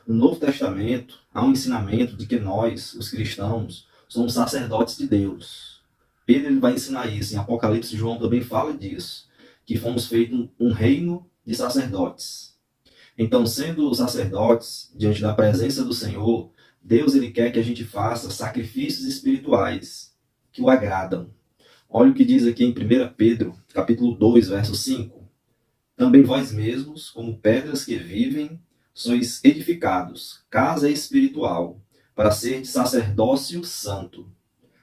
No Novo Testamento, há um ensinamento de que nós, os cristãos, somos sacerdotes de Deus. Pedro ele vai ensinar isso. Em Apocalipse, João também fala disso, que fomos feitos um reino de sacerdotes. Então, sendo sacerdotes, diante da presença do Senhor, Deus ele quer que a gente faça sacrifícios espirituais que o agradam. Olha o que diz aqui em 1 Pedro, capítulo 2, verso 5. Também vós mesmos, como pedras que vivem, sois edificados, casa espiritual, para seres sacerdócio santo,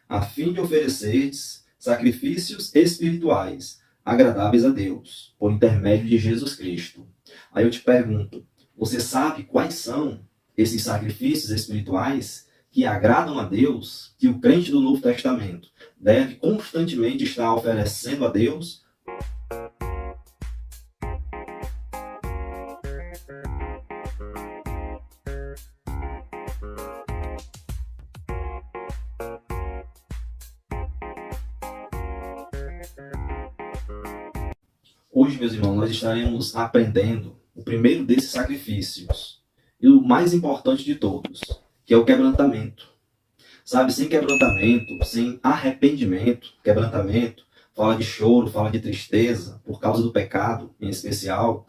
a fim de oferecerdes sacrifícios espirituais, agradáveis a Deus, por intermédio de Jesus Cristo. Aí eu te pergunto, você sabe quais são esses sacrifícios espirituais que agradam a Deus, que o crente do Novo Testamento deve constantemente estar oferecendo a Deus? Hoje, meus irmãos, nós estaremos aprendendo o primeiro desses sacrifícios e o mais importante de todos, que é o quebrantamento. Sabe, sem quebrantamento, sem arrependimento, quebrantamento fala de choro, fala de tristeza por causa do pecado em especial,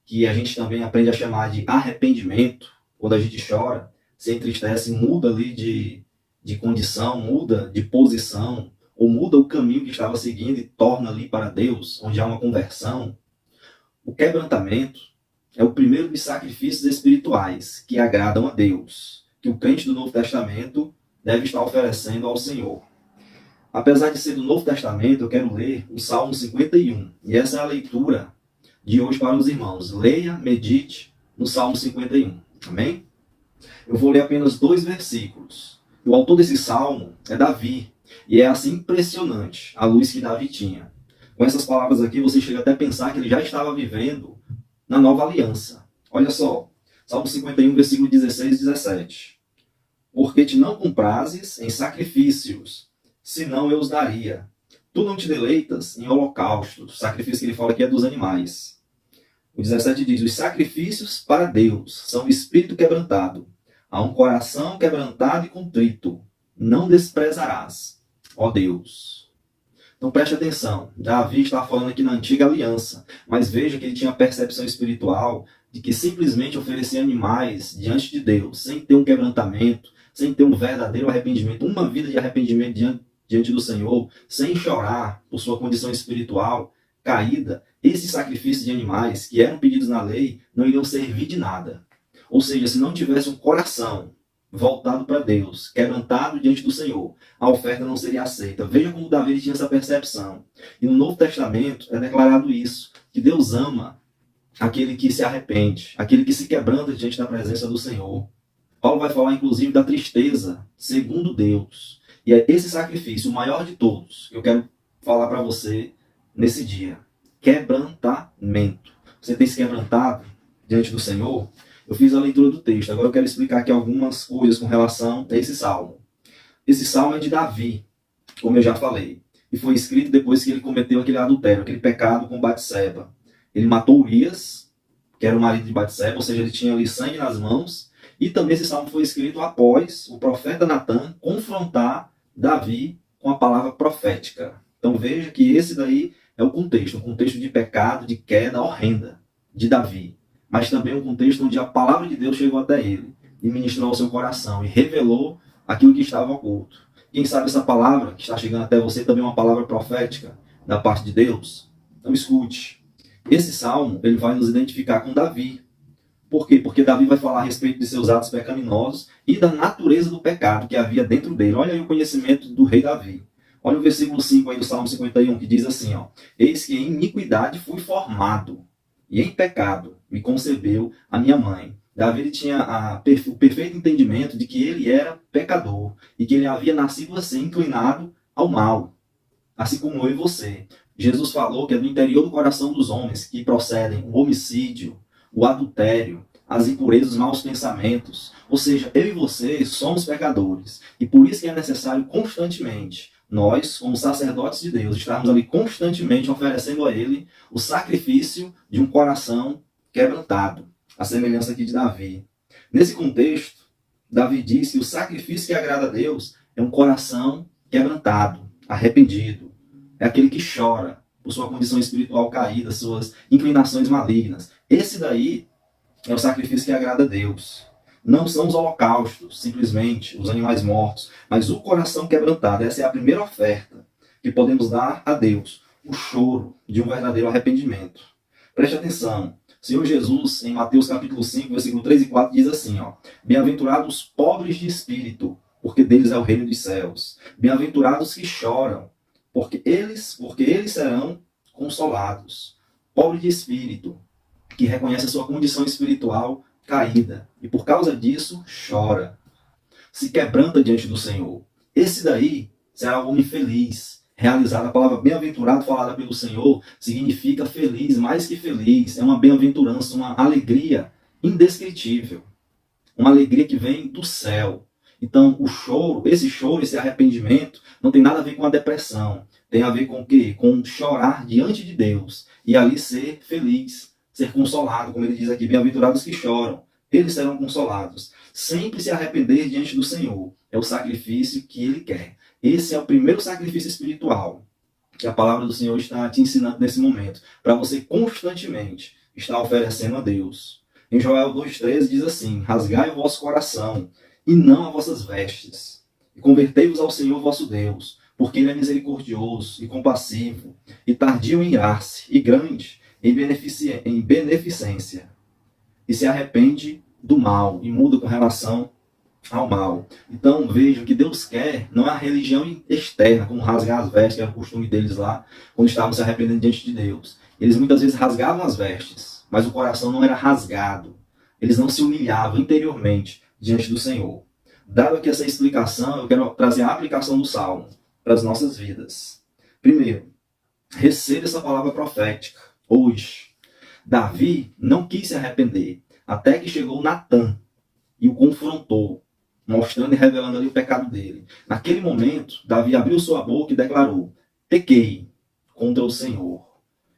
que a gente também aprende a chamar de arrependimento, quando a gente chora, se entristece, muda ali de condição, muda de posição, ou muda o caminho que estava seguindo e torna ali para Deus, onde há uma conversão. O quebrantamento é o primeiro dos sacrifícios espirituais que agradam a Deus, que o crente do Novo Testamento deve estar oferecendo ao Senhor. Apesar de ser do Novo Testamento, eu quero ler o Salmo 51, e essa é a leitura de hoje para os irmãos. Leia, medite no Salmo 51, amém? Eu vou ler apenas 2 versículos. O autor desse salmo é Davi, e é assim impressionante a luz que Davi tinha. Com essas palavras aqui, você chega até a pensar que ele já estava vivendo na nova aliança. Olha só, Salmo 51, versículo 16 e 17. Porque te não comprazes em sacrifícios, senão eu os daria. Tu não te deleitas em holocaustos. O sacrifício que ele fala aqui é dos animais. O 17 diz, os sacrifícios para Deus são o espírito quebrantado. Há um coração quebrantado e contrito. Não desprezarás, ó Deus. Então preste atenção. Davi está falando aqui na antiga aliança. Mas veja que ele tinha a percepção espiritual de que simplesmente oferecer animais diante de Deus, sem ter um quebrantamento, sem ter um verdadeiro arrependimento, uma vida de arrependimento diante do Senhor, sem chorar por sua condição espiritual caída, esses sacrifícios de animais que eram pedidos na lei não iriam servir de nada. Ou seja, se não tivesse um coração voltado para Deus, quebrantado diante do Senhor, a oferta não seria aceita. Veja como Davi tinha essa percepção. E no Novo Testamento é declarado isso, que Deus ama aquele que se arrepende, aquele que se quebranta diante da presença do Senhor. Paulo vai falar, inclusive, da tristeza segundo Deus. E é esse sacrifício, o maior de todos, que eu quero falar para você nesse dia. Quebrantamento. Você tem se quebrantado diante do Senhor? Eu fiz a leitura do texto. Agora eu quero explicar aqui algumas coisas com relação a esse salmo. Esse salmo é de Davi, como eu já falei. E foi escrito depois que ele cometeu aquele adultério, aquele pecado com Batseba. Ele matou Urias, que era o marido de Batseba, ou seja, ele tinha ali sangue nas mãos. E também esse salmo foi escrito após o profeta Natan confrontar Davi com a palavra profética. Então veja que esse daí é o contexto, um contexto de pecado, de queda horrenda de Davi. Mas também um contexto onde a palavra de Deus chegou até ele e ministrou ao seu coração e revelou aquilo que estava oculto. Quem sabe essa palavra que está chegando até você também é uma palavra profética da parte de Deus? Então escute. Esse salmo ele vai nos identificar com Davi. Por quê? Porque Davi vai falar a respeito de seus atos pecaminosos e da natureza do pecado que havia dentro dele. Olha aí o conhecimento do rei Davi. Olha o versículo 5 aí do Salmo 51, que diz assim, ó, eis que em iniquidade fui formado, e em pecado me concebeu a minha mãe. Davi tinha o perfeito entendimento de que ele era pecador, e que ele havia nascido assim, inclinado ao mal, assim como eu e você. Jesus falou que é do interior do coração dos homens que procedem o homicídio, o adultério, as impurezas, os maus pensamentos. Ou seja, eu e você somos pecadores. E por isso que é necessário constantemente, nós, como sacerdotes de Deus, estarmos ali constantemente oferecendo a Ele o sacrifício de um coração quebrantado. A semelhança aqui de Davi. Nesse contexto, Davi disse que o sacrifício que agrada a Deus é um coração quebrantado, arrependido. É aquele que chora por sua condição espiritual caída, suas inclinações malignas. Esse daí é o sacrifício que agrada a Deus. Não são os holocaustos, simplesmente, os animais mortos, mas o coração quebrantado. Essa é a primeira oferta que podemos dar a Deus, o choro de um verdadeiro arrependimento. Preste atenção. O Senhor Jesus, em Mateus capítulo 5, versículo 3 e 4, diz assim, ó: Bem-aventurados os pobres de espírito, porque deles é o reino dos céus. Bem-aventurados que choram, porque eles serão consolados. Pobre de espírito, que reconhece a sua condição espiritual caída, e por causa disso chora, se quebranta diante do Senhor. Esse daí será um homem feliz, realizado. A palavra bem-aventurado falada pelo Senhor significa feliz, mais que feliz. É uma bem-aventurança, uma alegria indescritível. Uma alegria que vem do céu. Então, o choro, esse arrependimento, não tem nada a ver com a depressão. Tem a ver com o quê? Com chorar diante de Deus e ali ser feliz, ser consolado, como ele diz aqui, bem-aventurados que choram, eles serão consolados. Sempre se arrepender diante do Senhor é o sacrifício que ele quer. Esse é o primeiro sacrifício espiritual que a palavra do Senhor está te ensinando nesse momento, para você constantemente estar oferecendo a Deus. Em Joel 2,13 diz assim: rasgai o vosso coração e não as vossas vestes, e convertei-vos ao Senhor vosso Deus, porque ele é misericordioso e compassivo, e tardio em irar-se, e grande em beneficência, e se arrepende do mal, e muda com relação ao mal. Então vejam que Deus quer, não é a religião externa, como rasgar as vestes, que era o costume deles lá, quando estavam se arrependendo diante de Deus. Eles muitas vezes rasgavam as vestes, mas o coração não era rasgado. Eles não se humilhavam interiormente diante do Senhor. Dado aqui essa explicação, eu quero trazer a aplicação do Salmo para as nossas vidas. Primeiro, receba essa palavra profética hoje. Davi não quis se arrepender, até que chegou Natã e o confrontou, mostrando e revelando ali o pecado dele. Naquele momento, Davi abriu sua boca e declarou: pequei contra o Senhor.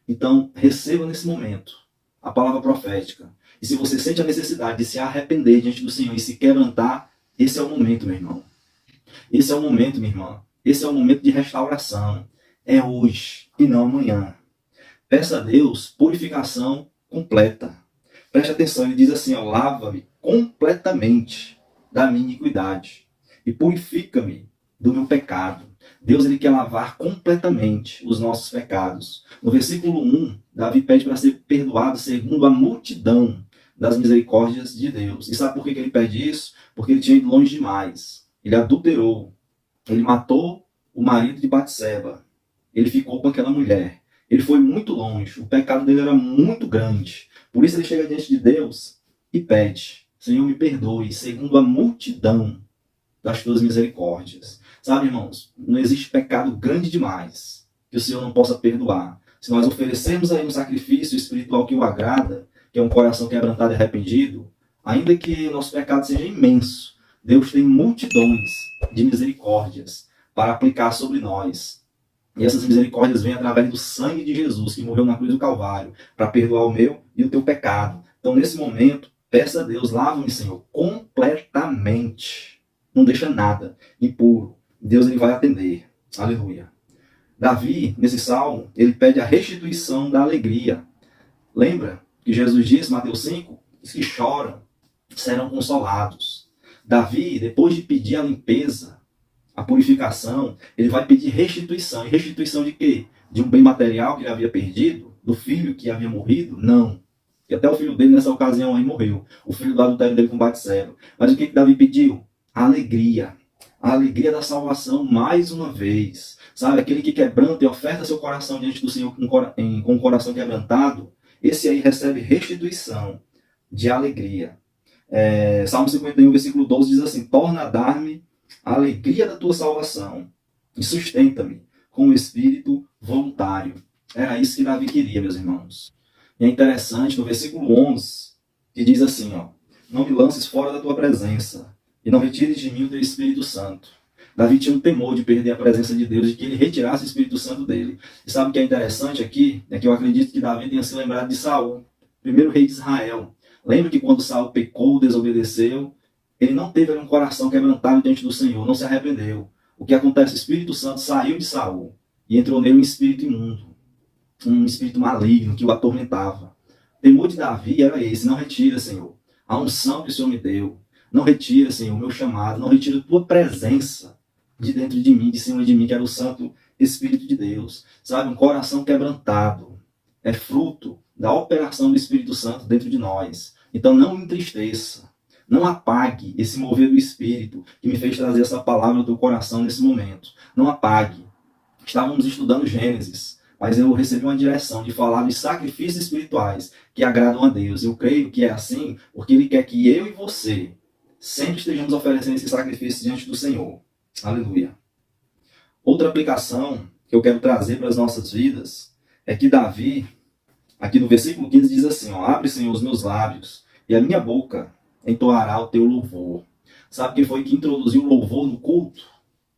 Então, receba nesse momento a palavra profética. E se você sente a necessidade de se arrepender diante do Senhor e se quebrantar, esse é o momento, meu irmão. Esse é o momento, minha irmã. Esse é o momento de restauração. É hoje e não amanhã. Peça a Deus purificação completa. Preste atenção, ele diz assim, ó: lava-me completamente da minha iniquidade e purifica-me do meu pecado. Deus, ele quer lavar completamente os nossos pecados. No versículo 1, Davi pede para ser perdoado segundo a multidão das misericórdias de Deus. E sabe por que ele pede isso? Porque ele tinha ido longe demais. Ele adulterou. Ele matou o marido de Batseba. Ele ficou com aquela mulher. Ele foi muito longe. O pecado dele era muito grande. Por isso ele chega diante de Deus e pede: Senhor, me perdoe, segundo a multidão das tuas misericórdias. Sabe, irmãos, não existe pecado grande demais que o Senhor não possa perdoar. Se nós oferecermos aí um sacrifício espiritual que o agrada, que é um coração quebrantado e arrependido, ainda que o nosso pecado seja imenso, Deus tem multidões de misericórdias para aplicar sobre nós. E essas misericórdias vêm através do sangue de Jesus, que morreu na cruz do Calvário, para perdoar o meu e o teu pecado. Então, nesse momento, peça a Deus: lava-me, Senhor, completamente. Não deixa nada impuro. Deus, ele vai atender. Aleluia. Davi, nesse salmo, ele pede a restituição da alegria. Lembra que Jesus disse, Mateus 5, os que choram serão consolados. Davi, depois de pedir a limpeza, a purificação, ele vai pedir restituição. E restituição de quê? De um bem material que ele havia perdido? Do filho que havia morrido? Não. E até o filho dele nessa ocasião aí morreu. O filho do adultério dele com Batseba. Mas o que Davi pediu? A alegria. A alegria da salvação mais uma vez. Sabe, aquele que quebranta e oferta seu coração diante do Senhor com o coração quebrantado, esse aí recebe restituição de alegria. Salmo 51, versículo 12 diz assim: torna a dar-me a alegria da tua salvação e sustenta-me com o espírito voluntário. Era isso que Davi queria, meus irmãos. E é interessante, no versículo 11, que diz assim, ó: não me lances fora da tua presença e não retires de mim o teu Espírito Santo. Davi tinha um temor de perder a presença de Deus, de que ele retirasse o Espírito Santo dele. E sabe o que é interessante aqui? É que eu acredito que Davi tenha se lembrado de Saul, primeiro rei de Israel. Lembra que quando Saul pecou, desobedeceu, ele não teve um coração quebrantado diante do Senhor, não se arrependeu. O que acontece? O Espírito Santo saiu de Saul e entrou nele um espírito imundo, um espírito maligno que o atormentava. O temor de Davi era esse: não retira, Senhor, a unção que o Senhor me deu. Não retira, Senhor, o meu chamado. Não retira a tua presença de dentro de mim, de cima de mim, que era o Santo Espírito de Deus. Sabe, um coração quebrantado é fruto da operação do Espírito Santo dentro de nós. Então não entristeça, não apague esse mover do Espírito que me fez trazer essa palavra do coração nesse momento. Não apague. Estávamos estudando Gênesis, mas eu recebi uma direção de falar dos sacrifícios espirituais que agradam a Deus. Eu creio que é assim porque Ele quer que eu e você sempre estejamos oferecendo esse sacrifício diante do Senhor. Aleluia. Outra aplicação que eu quero trazer para as nossas vidas é que Davi, aqui no versículo 15, diz assim: ó, abre, Senhor, os meus lábios e a minha boca entoará o teu louvor. Sabe quem foi que introduziu o louvor no culto,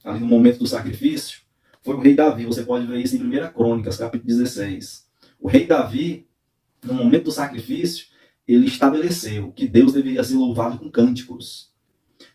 ali no momento do sacrifício? Foi o rei Davi. Você pode ver isso em 1 Crônicas, capítulo 16. O rei Davi, no momento do sacrifício, ele estabeleceu que Deus deveria ser louvado com cânticos.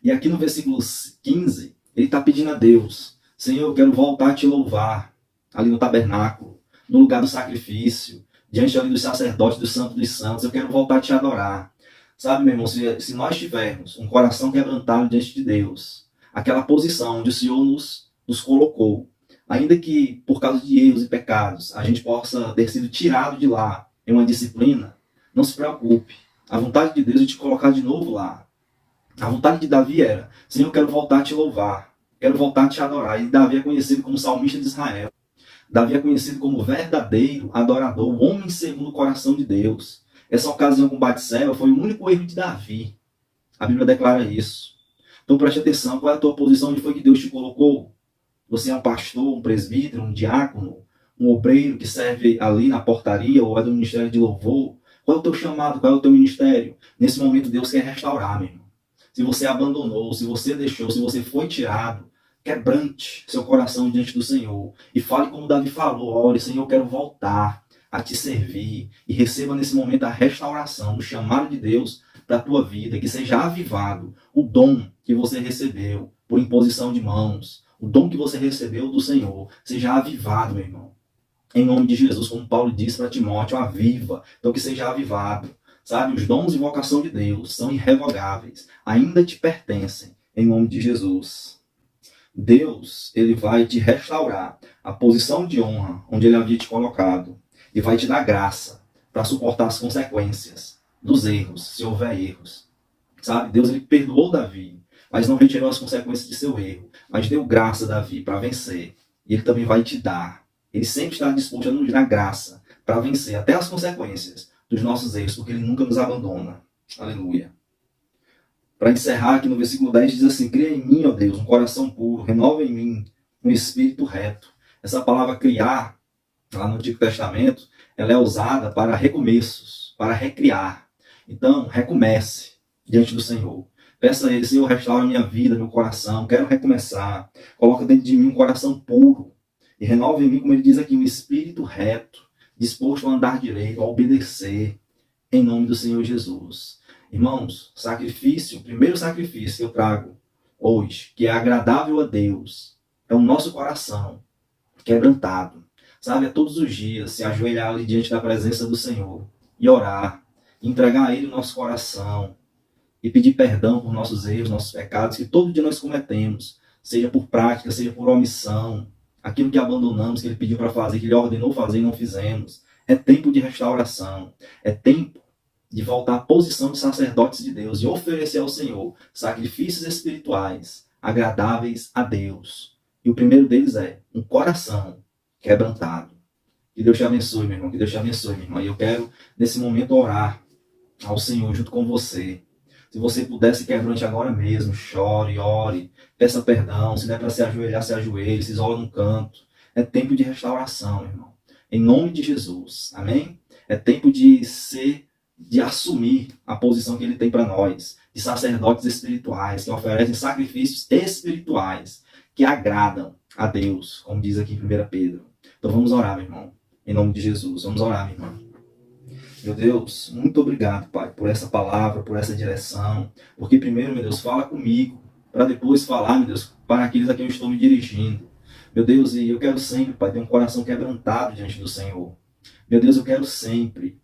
E aqui no versículo 15, ele está pedindo a Deus: Senhor, eu quero voltar a te louvar, ali no tabernáculo, no lugar do sacrifício, diante ali dos sacerdotes, do Santo dos Santos. Eu quero voltar a te adorar. Sabe, meu irmão, se nós tivermos um coração quebrantado diante de Deus, aquela posição onde o Senhor nos colocou, ainda que por causa de erros e pecados a gente possa ter sido tirado de lá em uma disciplina, não se preocupe. A vontade de Deus é te colocar de novo lá. A vontade de Davi era: Senhor, eu quero voltar a te louvar, quero voltar a te adorar. E Davi é conhecido como salmista de Israel. Davi é conhecido como verdadeiro adorador, o homem segundo o coração de Deus. Essa ocasião com Batseba foi o único erro de Davi. A Bíblia declara isso. Então preste atenção: qual é a tua posição? Onde foi que Deus te colocou? Você é um pastor, um presbítero, um diácono, um obreiro que serve ali na portaria ou é do ministério de louvor? Qual é o teu chamado? Qual é o teu ministério? Nesse momento Deus quer restaurar, meu irmão. Se você abandonou, se você deixou, se você foi tirado, quebrante seu coração diante do Senhor. E fale como Davi falou: ore, Senhor, eu quero voltar a te servir. E receba nesse momento a restauração, o chamado de Deus para a tua vida. Que seja avivado o dom que você recebeu por imposição de mãos. O dom que você recebeu do Senhor seja avivado, meu irmão. Em nome de Jesus, como Paulo disse para Timóteo: aviva. Então que seja avivado. Sabe, os dons e vocação de Deus são irrevogáveis. Ainda te pertencem, em nome de Jesus. Deus, ele vai te restaurar a posição de honra onde ele havia te colocado. E vai te dar graça para suportar as consequências dos erros, se houver erros. Sabe, Deus, ele perdoou Davi, mas não retirou as consequências de seu erro. Mas deu graça a Davi para vencer. E ele também vai te dar. Ele sempre está disposto a nos dar graça para vencer até as consequências dos nossos erros, porque ele nunca nos abandona. Aleluia. Para encerrar aqui no versículo 10 diz assim: cria em mim, ó Deus, um coração puro, renova em mim um espírito reto. Essa palavra criar, lá no Antigo Testamento, ela é usada para recomeços, para recriar. Então, recomece diante do Senhor. Peça a Ele: Senhor, restaura minha vida, meu coração, quero recomeçar. Coloca dentro de mim um coração puro e renova em mim, como ele diz aqui, um espírito reto, disposto a andar direito, a obedecer, em nome do Senhor Jesus. Irmãos, sacrifício, o primeiro sacrifício que eu trago hoje, que é agradável a Deus, é o nosso coração quebrantado. Sabe, é todos os dias se ajoelhar ali diante da presença do Senhor e orar, entregar a Ele o nosso coração e pedir perdão por nossos erros, nossos pecados, que todo dia nós cometemos, seja por prática, seja por omissão, aquilo que abandonamos, que Ele pediu para fazer, que Ele ordenou fazer e não fizemos. É tempo de restauração, é tempo de voltar à posição de sacerdotes de Deus e oferecer ao Senhor sacrifícios espirituais agradáveis a Deus. E o primeiro deles é um coração quebrantado. Que Deus te abençoe, meu irmão. Que Deus te abençoe, minha irmã. E eu quero, nesse momento, orar ao Senhor junto com você. Se você pudesse, quebrante agora mesmo. Chore, ore, peça perdão. Se der para se ajoelhar, se ajoelhe, se isola num canto. É tempo de restauração, meu irmão. Em nome de Jesus. Amém? É tempo de assumir a posição que Ele tem para nós. De sacerdotes espirituais, que oferecem sacrifícios espirituais, que agradam a Deus, como diz aqui em 1 Pedro. Então vamos orar, meu irmão. Em nome de Jesus. Vamos orar, minha irmã. Meu Deus, muito obrigado, Pai, por essa palavra, por essa direção. Porque primeiro, meu Deus, fala comigo, para depois falar, meu Deus, para aqueles a quem eu estou me dirigindo. Meu Deus, e eu quero sempre, Pai, ter um coração quebrantado diante do Senhor. Meu Deus, eu quero sempre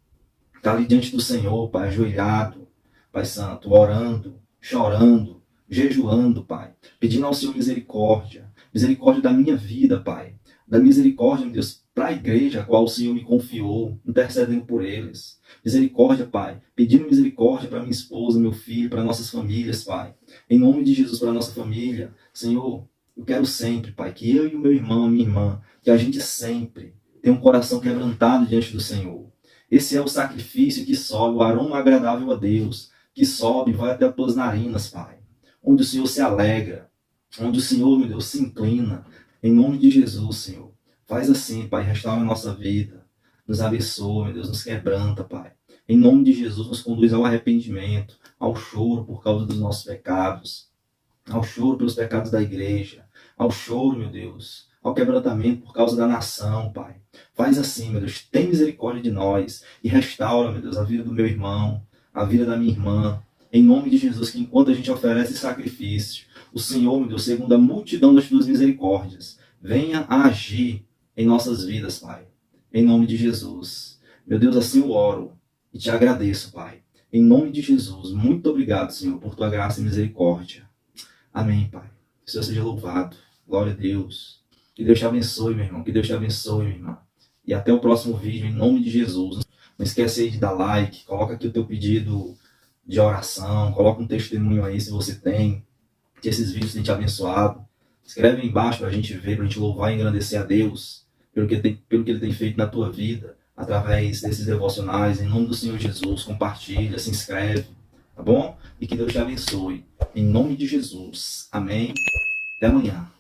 estar ali diante do Senhor, Pai, ajoelhado, Pai Santo, orando, chorando, jejuando, Pai, pedindo ao Senhor misericórdia, misericórdia da minha vida, Pai, da misericórdia, meu Deus, para a igreja a qual o Senhor me confiou, intercedendo por eles. Misericórdia, Pai, pedindo misericórdia para minha esposa, meu filho, para nossas famílias, Pai. Em nome de Jesus, para a nossa família, Senhor, eu quero sempre, Pai, que eu e o meu irmão, a minha irmã, que a gente sempre tenha um coração quebrantado diante do Senhor. Esse é o sacrifício que sobe, o aroma agradável a Deus, que sobe e vai até as tuas narinas, Pai. Onde o Senhor se alegra, onde o Senhor, meu Deus, se inclina. Em nome de Jesus, Senhor. Faz assim, Pai, restaura a nossa vida. Nos abençoa, meu Deus, nos quebranta, Pai. Em nome de Jesus, nos conduz ao arrependimento, ao choro por causa dos nossos pecados, ao choro pelos pecados da igreja, ao choro, meu Deus, ao quebrantamento por causa da nação, Pai. Faz assim, meu Deus, tem misericórdia de nós e restaura, meu Deus, a vida do meu irmão, a vida da minha irmã, em nome de Jesus, que enquanto a gente oferece sacrifício, o Senhor, meu Deus, segundo a multidão das tuas misericórdias, venha a agir em nossas vidas, Pai, em nome de Jesus. Meu Deus, assim eu oro e te agradeço, Pai, em nome de Jesus. Muito obrigado, Senhor, por tua graça e misericórdia. Amém, Pai. Que o Senhor seja louvado. Glória a Deus. Que Deus te abençoe, meu irmão. Que Deus te abençoe, minha irmã. E até o próximo vídeo, em nome de Jesus. Não esquece aí de dar like. Coloca aqui o teu pedido de oração. Coloca um testemunho aí, se você tem. Que esses vídeos tenham te abençoado. Escreve aí embaixo para a gente ver, para a gente louvar e engrandecer a Deus pelo que Ele tem feito na tua vida, através desses devocionais. Em nome do Senhor Jesus, compartilha, se inscreve. Tá bom? E que Deus te abençoe. Em nome de Jesus. Amém. Até amanhã.